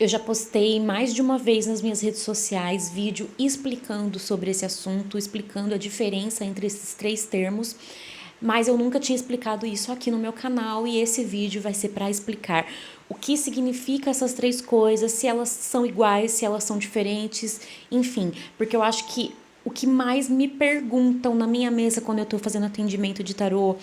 Eu já postei mais de uma vez nas minhas redes sociais vídeo explicando sobre esse assunto, explicando a diferença entre esses três termos, mas eu nunca tinha explicado isso aqui no meu canal e esse vídeo vai ser para explicar o que significa essas três coisas, se elas são iguais, se elas são diferentes, enfim, porque eu acho que o que mais me perguntam na minha mesa quando eu estou fazendo atendimento de tarô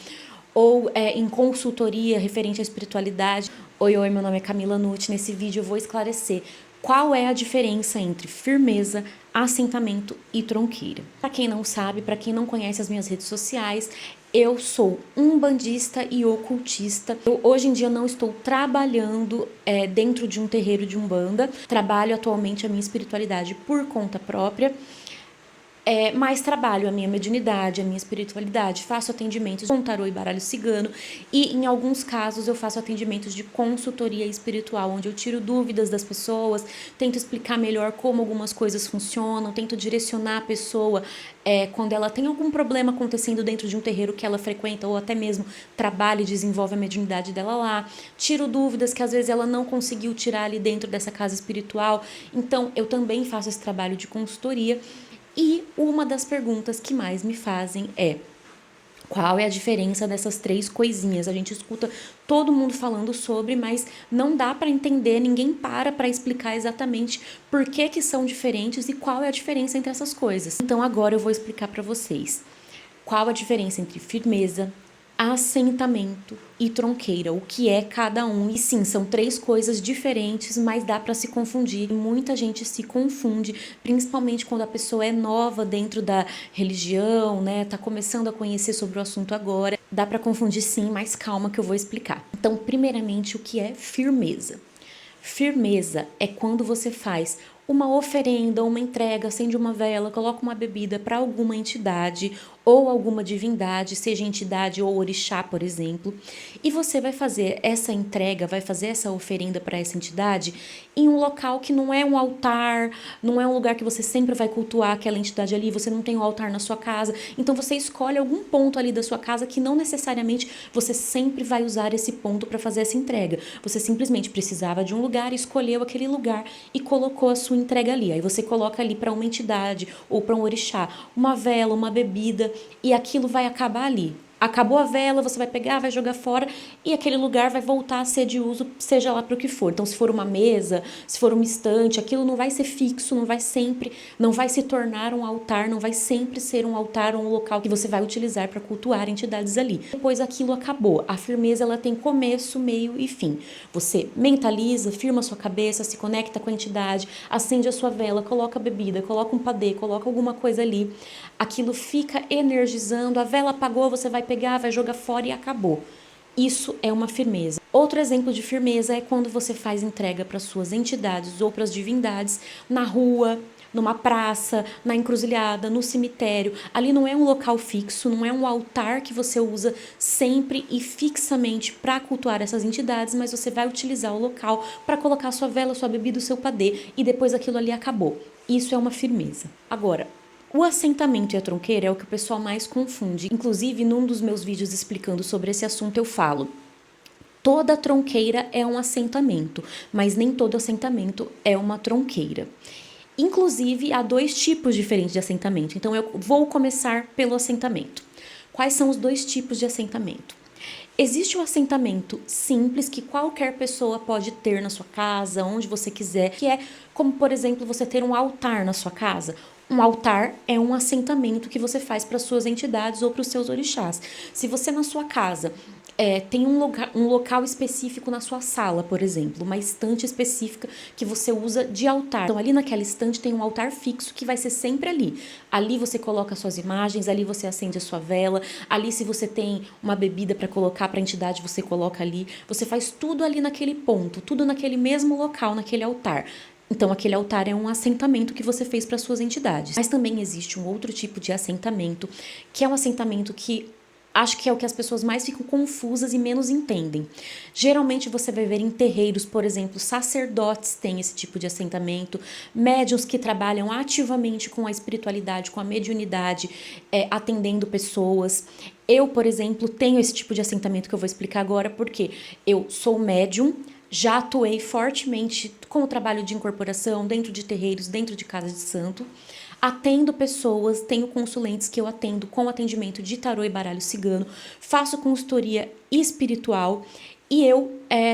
ou em consultoria referente à espiritualidade. Oi, meu nome é Camila Nucci. Nesse vídeo eu vou esclarecer qual é a diferença entre firmeza, assentamento e tronqueira. Para quem não sabe, para quem não conhece as minhas redes sociais, eu sou umbandista e ocultista. Eu, hoje em dia, não estou trabalhando dentro de um terreiro de umbanda. Trabalho atualmente a minha espiritualidade por conta própria. Mas trabalho a minha mediunidade, a minha espiritualidade, faço atendimentos com tarô e baralho cigano e em alguns casos eu faço atendimentos de consultoria espiritual, onde eu tiro dúvidas das pessoas, tento explicar melhor como algumas coisas funcionam, tento direcionar a pessoa quando ela tem algum problema acontecendo dentro de um terreiro que ela frequenta ou até mesmo trabalha e desenvolve a mediunidade dela lá, tiro dúvidas que às vezes ela não conseguiu tirar ali dentro dessa casa espiritual, então eu também faço esse trabalho de consultoria. E uma das perguntas que mais me fazem é: qual é a diferença dessas três coisinhas? A gente escuta todo mundo falando sobre, mas não dá para entender, ninguém para explicar exatamente por que são diferentes e qual é a diferença entre essas coisas. Então agora eu vou explicar para vocês qual a diferença entre firmeza, assentamento e tronqueira, o que é cada um. E sim, são três coisas diferentes, mas dá para se confundir. Muita gente se confunde, principalmente quando a pessoa é nova dentro da religião, né? Tá começando a conhecer sobre o assunto agora. Dá para confundir sim, mas calma que eu vou explicar. Então, primeiramente, o que é firmeza? Firmeza é quando você faz uma oferenda, uma entrega, acende uma vela, coloca uma bebida para alguma entidade ou alguma divindade, seja entidade ou orixá, por exemplo, e você vai fazer essa entrega, vai fazer essa oferenda para essa entidade em um local que não é um altar, não é um lugar que você sempre vai cultuar aquela entidade ali, você não tem um altar na sua casa, então você escolhe algum ponto ali da sua casa que não necessariamente você sempre vai usar esse ponto para fazer essa entrega. Você simplesmente precisava de um lugar, escolheu aquele lugar e colocou a sua entrega ali. Aí você coloca ali para uma entidade ou para um orixá uma vela, uma bebida e aquilo vai acabar ali. Acabou a vela, você vai pegar, vai jogar fora e aquele lugar vai voltar a ser de uso, seja lá para o que for. Então, se for uma mesa, se for uma estante, aquilo não vai ser fixo, não vai sempre, não vai se tornar um altar, não vai sempre ser um altar ou um local que você vai utilizar para cultuar entidades ali. Depois aquilo acabou. A firmeza, ela tem começo, meio e fim. Você mentaliza, firma a sua cabeça, se conecta com a entidade, acende a sua vela, coloca a bebida, coloca um padê, coloca alguma coisa ali. Aquilo fica energizando, a vela apagou, você vai pegar, vai jogar fora e acabou. Isso é uma firmeza. Outro exemplo de firmeza é quando você faz entrega para suas entidades ou para as divindades na rua, numa praça, na encruzilhada, no cemitério. Ali não é um local fixo, não é um altar que você usa sempre e fixamente para cultuar essas entidades, mas você vai utilizar o local para colocar sua vela, sua bebida, o seu padê e depois aquilo ali acabou. Isso é uma firmeza. Agora, o assentamento e a tronqueira é o que o pessoal mais confunde. Inclusive, num dos meus vídeos explicando sobre esse assunto, eu falo: toda tronqueira é um assentamento, mas nem todo assentamento é uma tronqueira. Inclusive, há dois tipos diferentes de assentamento. Então, eu vou começar pelo assentamento. Quais são os dois tipos de assentamento? Existe o assentamento simples que qualquer pessoa pode ter na sua casa, onde você quiser, que é como, por exemplo, você ter um altar na sua casa. Um altar é um assentamento que você faz para suas entidades ou para os seus orixás. Se você na sua casa tem um local específico na sua sala, por exemplo, uma estante específica que você usa de altar. Então, ali naquela estante tem um altar fixo que vai ser sempre ali. Ali você coloca suas imagens, ali você acende a sua vela, ali se você tem uma bebida para colocar para a entidade, você coloca ali. Você faz tudo ali naquele ponto, tudo naquele mesmo local, naquele altar. Então, aquele altar é um assentamento que você fez para suas entidades. Mas também existe um outro tipo de assentamento, que é um assentamento que acho que é o que as pessoas mais ficam confusas e menos entendem. Geralmente você vai ver em terreiros, por exemplo, sacerdotes têm esse tipo de assentamento, médiuns que trabalham ativamente com a espiritualidade, com a mediunidade, atendendo pessoas. Eu, por exemplo, tenho esse tipo de assentamento que eu vou explicar agora, porque eu sou médium, Já atuei fortemente com o trabalho de incorporação dentro de terreiros, dentro de casa de santo. Atendo pessoas, tenho consulentes que eu atendo com atendimento de tarô e baralho cigano, faço consultoria espiritual e eu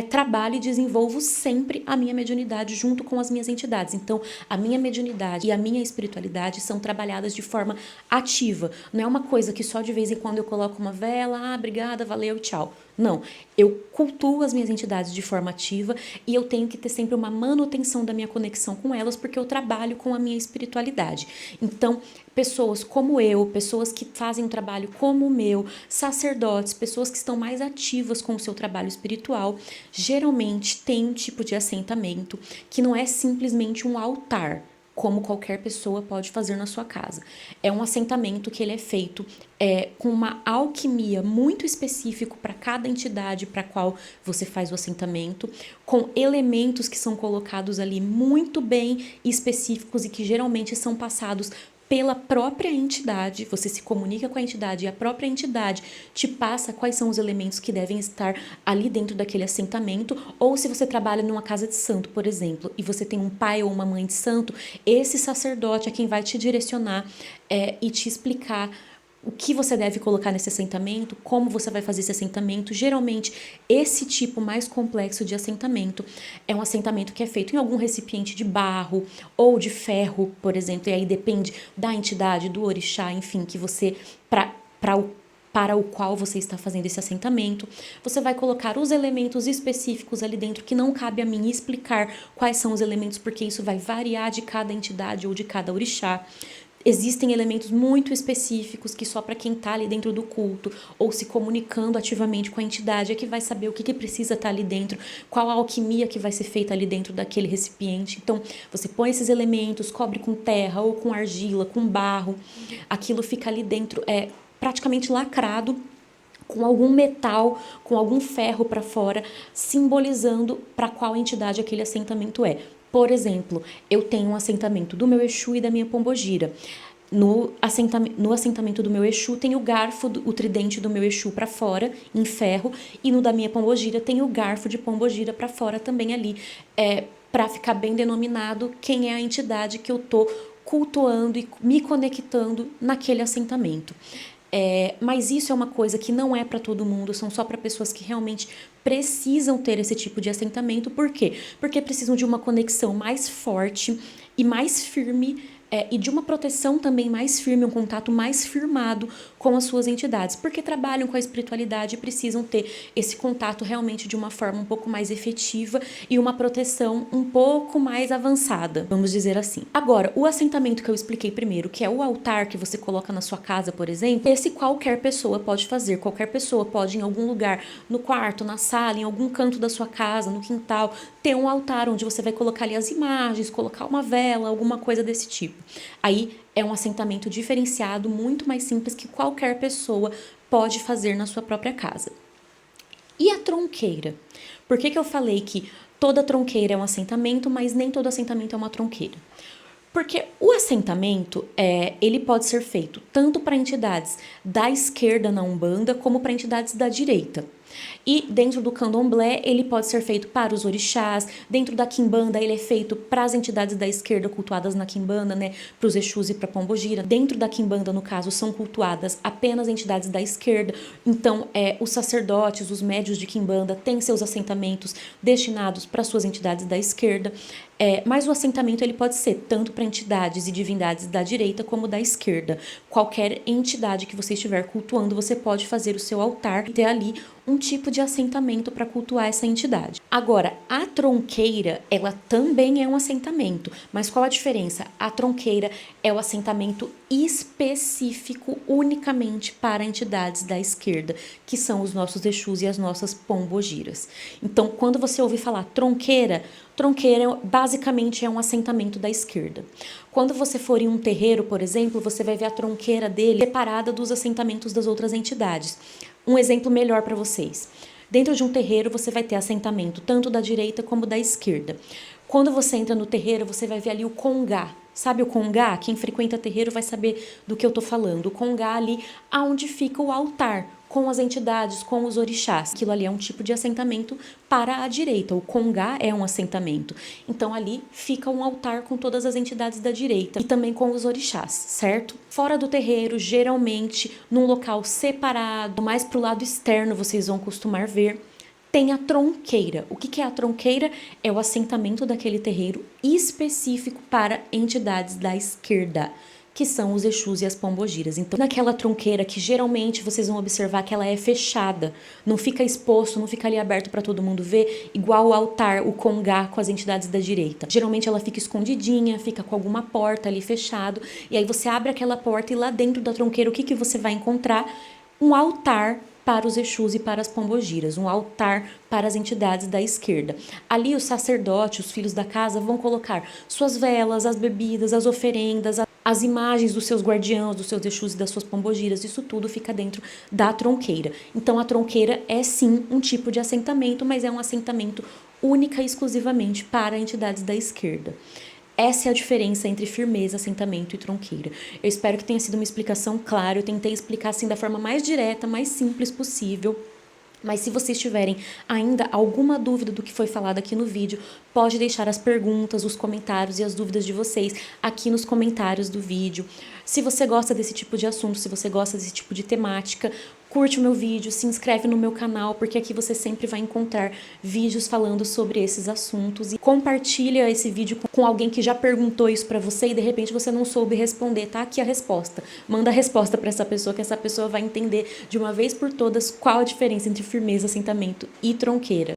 trabalho e desenvolvo sempre a minha mediunidade junto com as minhas entidades. Então, a minha mediunidade e a minha espiritualidade são trabalhadas de forma ativa. Não é uma coisa que só de vez em quando eu coloco uma vela, obrigada, valeu, tchau. Não, eu cultuo as minhas entidades de forma ativa e eu tenho que ter sempre uma manutenção da minha conexão com elas, porque eu trabalho com a minha espiritualidade. Então, pessoas como eu, pessoas que fazem um trabalho como o meu, sacerdotes, pessoas que estão mais ativas com o seu trabalho espiritual, geralmente tem um tipo de assentamento que não é simplesmente um altar, como qualquer pessoa pode fazer na sua casa. É um assentamento que ele é feito com uma alquimia muito específico para cada entidade para a qual você faz o assentamento, com elementos que são colocados ali muito bem específicos e que geralmente são passados pela própria entidade. Você se comunica com a entidade e a própria entidade te passa quais são os elementos que devem estar ali dentro daquele assentamento. Ou se você trabalha numa casa de santo, por exemplo, e você tem um pai ou uma mãe de santo, esse sacerdote é quem vai te direcionar e te explicar o que você deve colocar nesse assentamento, como você vai fazer esse assentamento. Geralmente, esse tipo mais complexo de assentamento é um assentamento que é feito em algum recipiente de barro ou de ferro, por exemplo, e aí depende da entidade, do orixá, enfim, que você, para o qual você está fazendo esse assentamento. Você vai colocar os elementos específicos ali dentro, que não cabe a mim explicar quais são os elementos, porque isso vai variar de cada entidade ou de cada orixá. Existem elementos muito específicos que só para quem está ali dentro do culto ou se comunicando ativamente com a entidade é que vai saber o que precisa estar ali dentro, qual a alquimia que vai ser feita ali dentro daquele recipiente. Então, você põe esses elementos, cobre com terra ou com argila, com barro, aquilo fica ali dentro, praticamente lacrado, com algum metal, com algum ferro para fora, simbolizando para qual entidade aquele assentamento é. Por exemplo, eu tenho um assentamento do meu Exu e da minha Pombogira. No assentamento do meu Exu tem o garfo, o tridente do meu Exu para fora, em ferro, e no da minha Pombogira tem o garfo de Pombogira para fora também ali, para ficar bem denominado quem é a entidade que eu tô cultuando e me conectando naquele assentamento. Mas isso é uma coisa que não é para todo mundo, são só para pessoas que realmente precisam ter esse tipo de assentamento. Por quê? Porque precisam de uma conexão mais forte e mais firme, e de uma proteção também mais firme, um contato mais firmado com as suas entidades, porque trabalham com a espiritualidade e precisam ter esse contato realmente de uma forma um pouco mais efetiva e uma proteção um pouco mais avançada, vamos dizer assim. Agora, o assentamento que eu expliquei primeiro, que é o altar que você coloca na sua casa, por exemplo, esse qualquer pessoa pode fazer, qualquer pessoa pode em algum lugar, no quarto, na sala, em algum canto da sua casa, no quintal, ter um altar onde você vai colocar ali as imagens, colocar uma vela, alguma coisa desse tipo. Aí é um assentamento diferenciado, muito mais simples, que qualquer pessoa pode fazer na sua própria casa. E a tronqueira? Por que eu falei que toda tronqueira é um assentamento, mas nem todo assentamento é uma tronqueira? Porque o assentamento, ele pode ser feito tanto para entidades da esquerda na Umbanda, como para entidades da direita. E dentro do candomblé, ele pode ser feito para os orixás. Dentro da quimbanda, ele é feito para as entidades da esquerda cultuadas na quimbanda, né? Para os exus e para a pombogira. Dentro da quimbanda, no caso, são cultuadas apenas entidades da esquerda. Então, os sacerdotes, os médios de quimbanda têm seus assentamentos destinados para suas entidades da esquerda. Mas o assentamento ele pode ser tanto para entidades e divindades da direita como da esquerda. Qualquer entidade que você estiver cultuando, você pode fazer o seu altar e ter ali um tipo de assentamento para cultuar essa entidade. Agora, a tronqueira, ela também é um assentamento, mas qual a diferença? A tronqueira é o assentamento específico unicamente para entidades da esquerda, que são os nossos Exus e as nossas pombogiras. Então, quando você ouvir falar tronqueira basicamente é um assentamento da esquerda. Quando você for em um terreiro, por exemplo, você vai ver a tronqueira dele separada dos assentamentos das outras entidades. Um exemplo melhor para vocês. Dentro de um terreiro, você vai ter assentamento tanto da direita como da esquerda. Quando você entra no terreiro, você vai ver ali o congá. Sabe o congá? Quem frequenta terreiro vai saber do que eu tô falando. O congá ali, aonde fica o altar, com as entidades, com os orixás. Aquilo ali é um tipo de assentamento para a direita. O congá é um assentamento. Então ali fica um altar com todas as entidades da direita e também com os orixás, certo? Fora do terreiro, geralmente num local separado, mais pro lado externo, vocês vão costumar ver, tem a tronqueira. O que é a tronqueira? É o assentamento daquele terreiro específico para entidades da esquerda, que são os Exus e as Pombogiras. Então, naquela tronqueira que geralmente vocês vão observar que ela é fechada, não fica exposto, não fica ali aberto para todo mundo ver, igual o altar, o congá com as entidades da direita. Geralmente ela fica escondidinha, fica com alguma porta ali fechado, e aí você abre aquela porta e lá dentro da tronqueira o que você vai encontrar? Um altar para os Exus e para as Pombogiras, um altar para as entidades da esquerda. Ali os sacerdotes, os filhos da casa, vão colocar suas velas, as bebidas, as oferendas, as imagens dos seus guardiãos, dos seus Exus e das suas Pombogiras, isso tudo fica dentro da tronqueira. Então a tronqueira é sim um tipo de assentamento, mas é um assentamento única e exclusivamente para entidades da esquerda. Essa é a diferença entre firmeza, assentamento e tronqueira. Eu espero que tenha sido uma explicação clara. Eu tentei explicar assim da forma mais direta, mais simples possível. Mas se vocês tiverem ainda alguma dúvida do que foi falado aqui no vídeo, pode deixar as perguntas, os comentários e as dúvidas de vocês aqui nos comentários do vídeo. Se você gosta desse tipo de assunto, se você gosta desse tipo de temática, curte o meu vídeo, se inscreve no meu canal, porque aqui você sempre vai encontrar vídeos falando sobre esses assuntos. E compartilha esse vídeo com alguém que já perguntou isso pra você e de repente você não soube responder, tá aqui a resposta. Manda a resposta pra essa pessoa, que essa pessoa vai entender de uma vez por todas qual a diferença entre firmeza, assentamento e tronqueira.